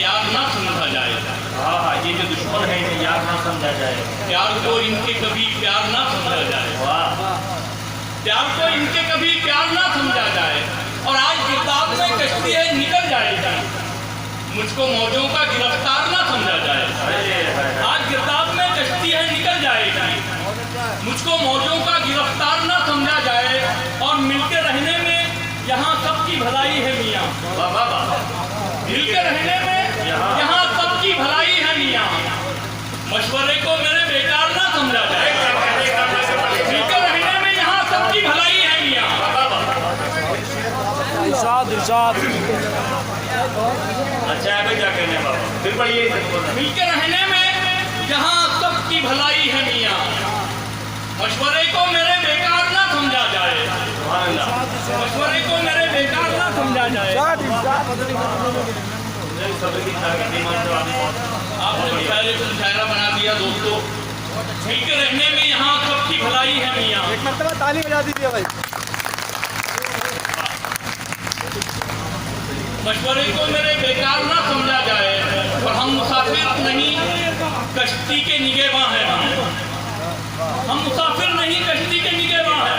यार ना समझा जाए। हाँ हाँ, ये जो दुश्मन है इन्हें यार ना समझा जाए। प्यार को इनके कभी प्यार ना समझा जाए। वाह, प्यार को इनके कभी प्यार ना समझा जाए। और आज गिरदावरी में कश्ती है निकल जाएगी, मुझको मौजों का गिरफ्तार ना समझा जाए। आज गिरदावरी में कश्ती है निकल जाएगी, मुझको मौजों का गिरफ्तार ना समझा जाए। और मिलके रहने में यहाँ सबकी भलाई है मियाँ। वाह वाह वाह, मिलके रहने में यहाँ सबकी भलाई है मियाँ। मशवरे को मेरे बेकार ना समझा जाए। मिलके रहने में यहाँ सबकी भलाई है मियाँ। इरशाद इरशाद। अच्छा है भाई, क्या कहने बाबा, फिर पढ़िए। मिलके रहने में यहाँ सबकी भलाई है मियाँ। मशवरे को मेरे बेकार ना समझा जाए। मशवरे को मेरे बेकार ना समझा जाए। आपने मुशायरे को मुशायरा बना दिया दोस्तों। मिलके रहने में यहाँ सबकी भलाई है मियाँ। एक मरतबा ताली बजा दीजिए भाई। मशवरे को मेरे बेकार ना समझा जाए। और हम मुसाफिर नहीं कश्ती के निगहबां हैं। हम मुसाफिर नहीं कश्ती के निगहबां हैं।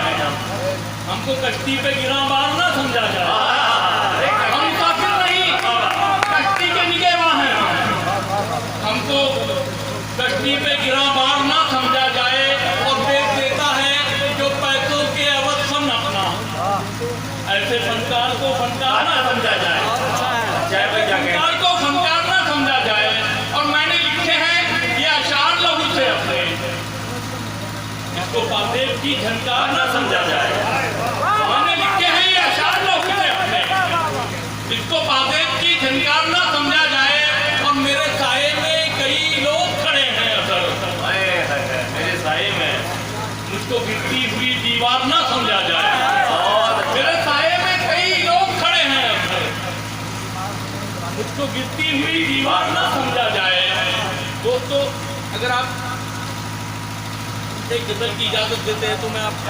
हमको कश्ती पे गिराबार ना समझा जाए। हम मुसाफिर नहीं कश्ती के निगहबां हैं। हमको कश्ती पे गिराबार ना समझा जाए। और देख देता है जो पैसों के अवध फन अपना, ऐसे फनकार को फनकार ना समझा जाए। फनकार को फनकार ना समझा जाए। और मैंने लिखे हैं ये अशार लहू से अपने, इसको पादेव की झनकार ना समझा जाए। मैंने लिखे हैं ये अशार लहू से अपने, इसको पादेव की झनकार ना समझा जाए। और मेरे साये में कई लोग खड़े हैं असल, मेरे साये में मुझको गिरती हुई दीवार ना समझा जाए। मेरे साये में कई लोग खड़े हैं असल, मुझको गिरती हुई दीवार ना समझा जाए। दोस्तों, अगर आप एक गजल की इजाजत देते हैं तो मैं आपको